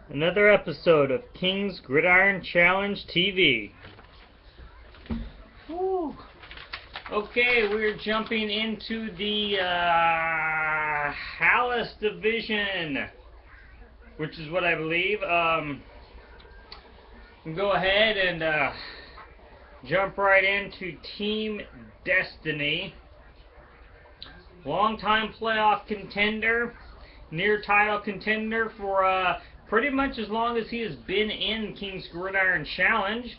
Another episode of King's Gridiron Challenge TV. Whew. Okay, we're jumping into the Hallis Division, which is what I believe. Go ahead and jump right into Team Destiny. Longtime playoff contender, near title contender for pretty much as long as he has been in King's Gridiron Challenge.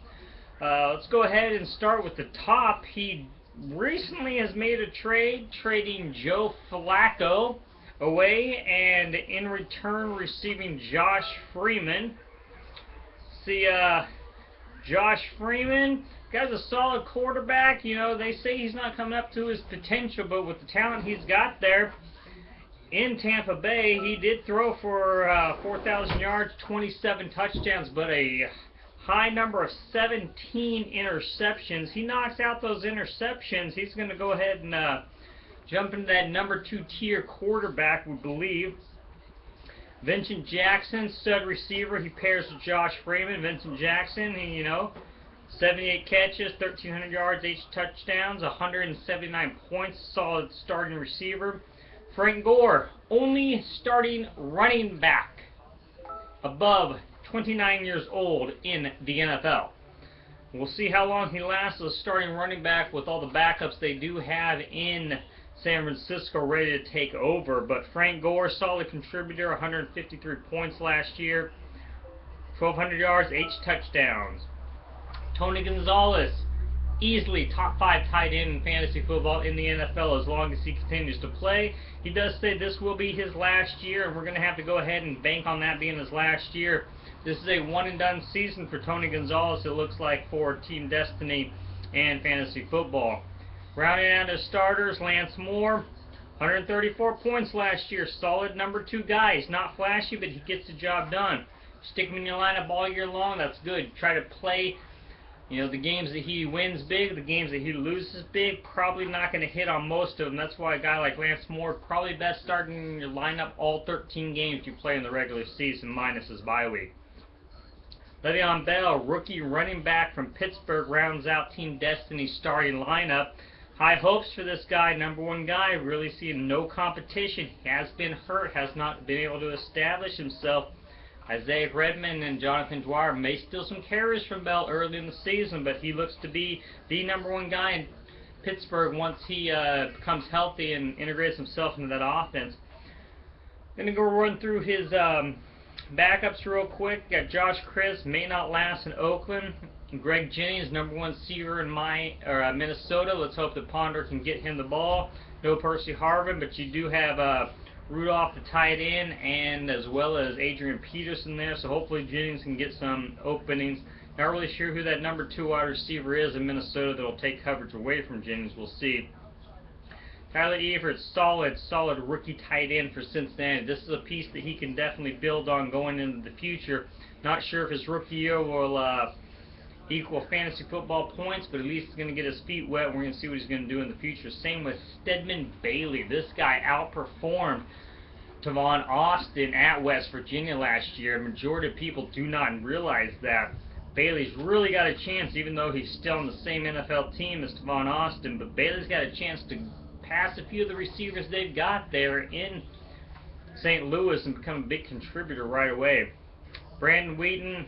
Let's go ahead and start with the top. He recently has made a trade, trading Joe Flacco away and in return receiving Josh Freeman. See, Josh Freeman, guy's a solid quarterback. You know, they say he's not coming up to his potential, but with the talent he's got there, in Tampa Bay, he did throw for 4,000 yards, 27 touchdowns, but a high number of 17 interceptions. He knocks out those interceptions. He's going to go ahead and jump into that number 2 tier quarterback, we believe. Vincent Jackson, stud receiver. He pairs with Josh Freeman. Vincent Jackson, 78 catches, 1,300 yards, 8 touchdowns, 179 points, solid starting receiver. Frank Gore, only starting running back above 29 years old in the NFL. We'll see how long he lasts as a starting running back with all the backups they do have in San Francisco ready to take over. But Frank Gore, solid contributor, 153 points last year, 1,200 yards, 8 touchdowns. Tony Gonzalez, easily top 5 tight end in fantasy football in the NFL as long as he continues to play. He does say this will be his last year, and we're going to have to go ahead and bank on that being his last year. This is a one-and-done season for Tony Gonzalez, it looks like, for Team Destiny and fantasy football. Rounding out his starters, Lance Moore, 134 points last year. Solid number 2 guy. He's not flashy, but he gets the job done. Stick him in your lineup all year long, that's good. Try to play the games that he wins big, the games that he loses big, probably not going to hit on most of them. That's why a guy like Lance Moore, probably best starting in your lineup all 13 games you play in the regular season minus his bye week. Le'Veon Bell, rookie running back from Pittsburgh, rounds out Team Destiny's starting lineup. High hopes for this guy, number 1 guy, really seeing no competition. He has been hurt, has not been able to establish himself. Isaiah Redmond and Jonathan Dwyer may steal some carries from Bell early in the season, but he looks to be the number 1 guy in Pittsburgh once he becomes healthy and integrates himself into that offense. Going to go run through his backups real quick. Got Josh Chris, may not last in Oakland. Greg Jennings, number 1 receiver in Minnesota. Let's hope that Ponder can get him the ball. No Percy Harvin, but you do have Rudolph, the tight end, and as well as Adrian Peterson there, so hopefully Jennings can get some openings. Not really sure who that number 2 wide receiver is in Minnesota that will take coverage away from Jennings. We'll see. Tyler Everett, solid rookie tight end for Cincinnati. This is a piece that he can definitely build on going into the future. Not sure if his rookie year will equal fantasy football points, but at least he's going to get his feet wet, and we're going to see what he's going to do in the future. Same with Stedman Bailey. This guy outperformed Tavon Austin at West Virginia last year. A majority of people do not realize that. Bailey's really got a chance, even though he's still on the same NFL team as Tavon Austin, but Bailey's got a chance to pass a few of the receivers they've got there in St. Louis and become a big contributor right away. Brandon Wheaton,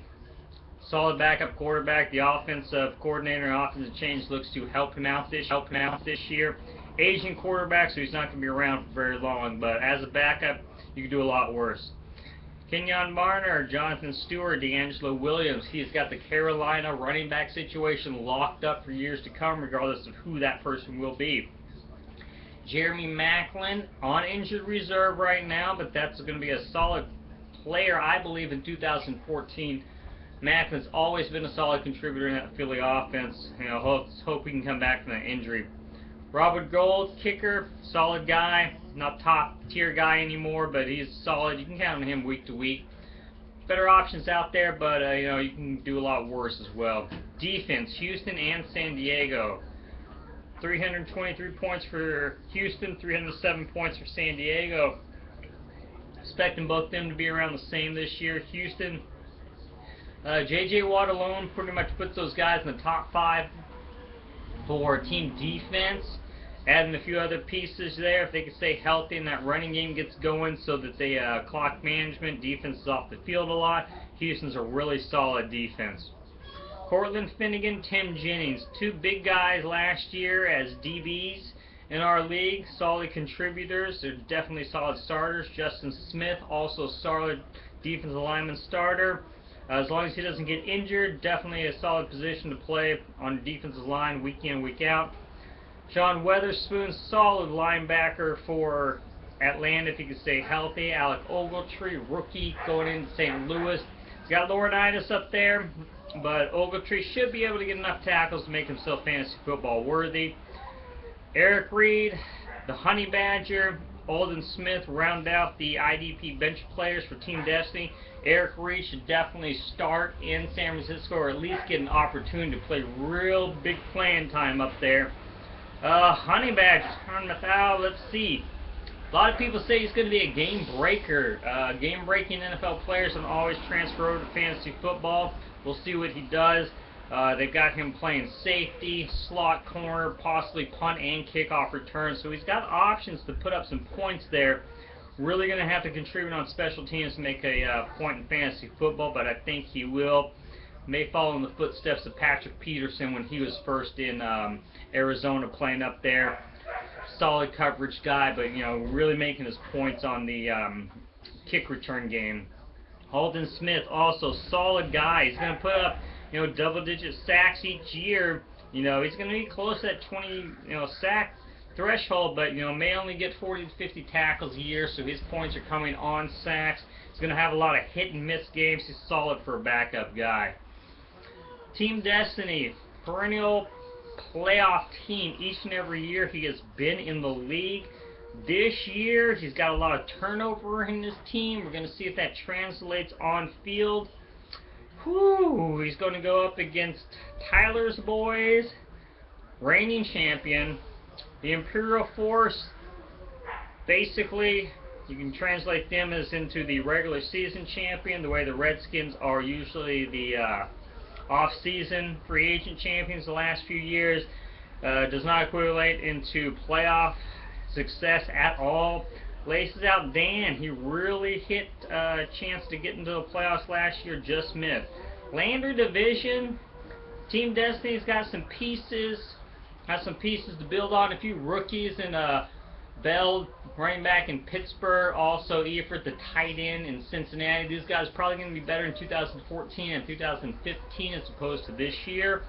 solid backup quarterback. The offensive coordinator and offensive change looks to help him out this year. Asian quarterback, so he's not going to be around for very long, but as a backup, you can do a lot worse. Kenyon Marner, Jonathan Stewart, D'Angelo Williams. He's got the Carolina running back situation locked up for years to come, regardless of who that person will be. Jeremy Maclin on injured reserve right now, but that's going to be a solid player, I believe, in 2014. Macklin's always been a solid contributor in that Philly offense. Hope he can come back from that injury. Robert Gold, kicker, solid guy. Not top tier guy anymore, but he's solid. You can count on him week to week. Better options out there, but you can do a lot worse as well. Defense, Houston and San Diego. 323 points for Houston, 307 points for San Diego. expecting both of them to be around the same this year. Houston, J.J. Watt alone pretty much puts those guys in the top 5 for team defense. Adding a few other pieces there, if they can stay healthy and that running game gets going so that they clock management, defense is off the field a lot, Houston's a really solid defense. Cortland Finnegan, Tim Jennings, 2 big guys last year as DBs in our league, solid contributors. They're definitely solid starters. Justin Smith, also solid defensive lineman starter. As long as he doesn't get injured, definitely a solid position to play on the defensive line week in, week out. John Weatherspoon, solid linebacker for Atlanta if he can stay healthy. Alec Ogletree, rookie going into St. Louis. He's got Laurinaitis up there, but Ogletree should be able to get enough tackles to make himself fantasy football worthy. Eric Reed, the Honey Badger, Alden Smith round out the IDP bench players for Team Destiny. Eric Reed should definitely start in San Francisco, or at least get an opportunity to play real big playing time up there. Honey Badger, let's see. A lot of people say he's going to be a game breaker. Game-breaking NFL players don't always transfer over to fantasy football. We'll see what he does. They've got him playing safety, slot corner, possibly punt and kickoff return. So he's got options to put up some points there. Really going to have to contribute on special teams to make a point in fantasy football, but I think he will. May follow in the footsteps of Patrick Peterson when he was first in Arizona playing up there. Solid coverage guy, but really making his points on the kick return game. Alden Smith, also solid guy. He's going to put up double-digit sacks each year. He's going to be close to that 20 sack threshold, but may only get 40 to 50 tackles a year, so his points are coming on sacks. He's going to have a lot of hit and miss games. He's solid for a backup guy. Team Destiny, perennial playoff team each and every year he has been in the league. This year he's got a lot of turnover in his team. We're going to see if that translates on field. He's going to go up against Tyler's boys, reigning champion, the Imperial Force. Basically, you can translate them as into the regular season champion, the way the Redskins are usually the off-season free agent champions the last few years. Does not equate into playoff success at all. Laces out Dan. He really hit a chance to get into the playoffs last year, just missed. Landry Division, Team Destiny's got some pieces. Has some pieces to build on. A few rookies in Bell, running back in Pittsburgh. Also Efert, the tight end in Cincinnati. These guys are probably going to be better in 2014 and 2015 as opposed to this year.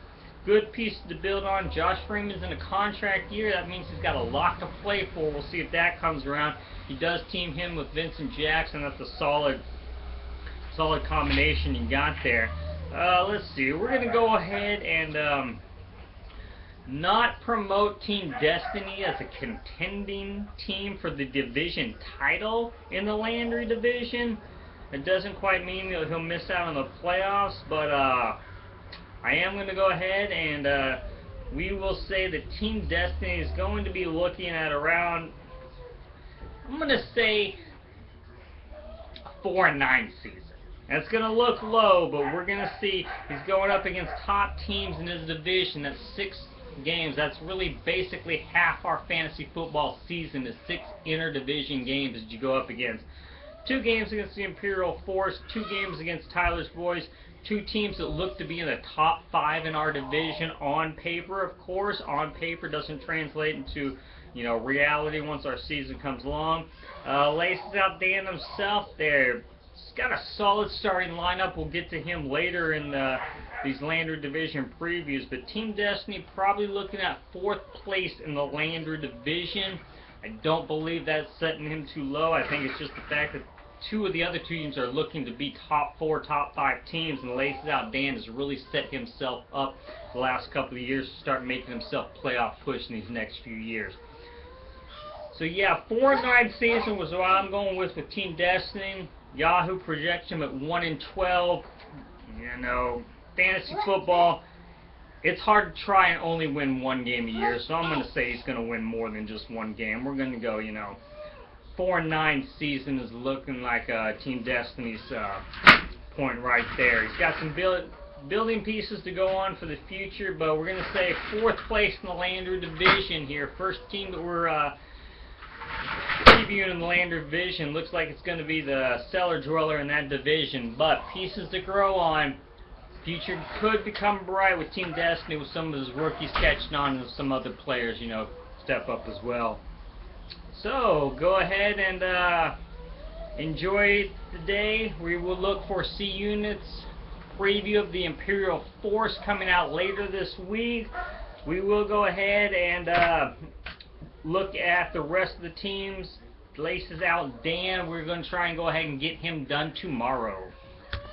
Good piece to build on. Josh Freeman's in a contract year. That means he's got a lot to play for. We'll see if that comes around. He does team him with Vincent Jackson. That's a solid combination you got there. Let's see. We're going to go ahead and not promote Team Destiny as a contending team for the division title in the Landry division. It doesn't quite mean that he'll miss out on the playoffs, but I am going to go ahead and we will say that Team Destiny is going to be looking at around, I'm going to say, a 4-9 season. That's going to look low, but we're going to see he's going up against top teams in his division. That's 6 games. That's really basically half our fantasy football season is 6 interdivision games that you go up against. 2 games against the Imperial Force, 2 games against Tyler's boys, 2 teams that look to be in the top 5 in our division on paper, of course. On paper doesn't translate into reality once our season comes along. Laces out Dan himself there. He's got a solid starting lineup. We'll get to him later in these Landry division previews. But Team Destiny probably looking at 4th place in the Landry division. I don't believe that's setting him too low. I think it's just the fact that 2 of the other teams are looking to be top 4, top 5 teams, and Laces Out Dan has really set himself up the last couple of years to start making himself playoff push in these next few years. So yeah, 4-9 season was what I'm going with Team Destiny. Yahoo projects him at 1-12. Fantasy football, it's hard to try and only win 1 game a year, so I'm going to say he's going to win more than just 1 game. We're going to go, 4-9 season is looking like Team Destiny's point right there. He's got some building pieces to go on for the future, but we're going to say 4th place in the Lander Division here. First team that we're previewing in the Lander Division. Looks like it's going to be the Cellar Dweller in that division, but pieces to grow on. Future could become bright with Team Destiny with some of his rookies catching on and some other players, you know, step up as well. So, go ahead and enjoy the day. We will look for C Units preview of the Imperial Force coming out later this week. We will go ahead and look at the rest of the teams. Laces out Dan. We're going to try and go ahead and get him done tomorrow.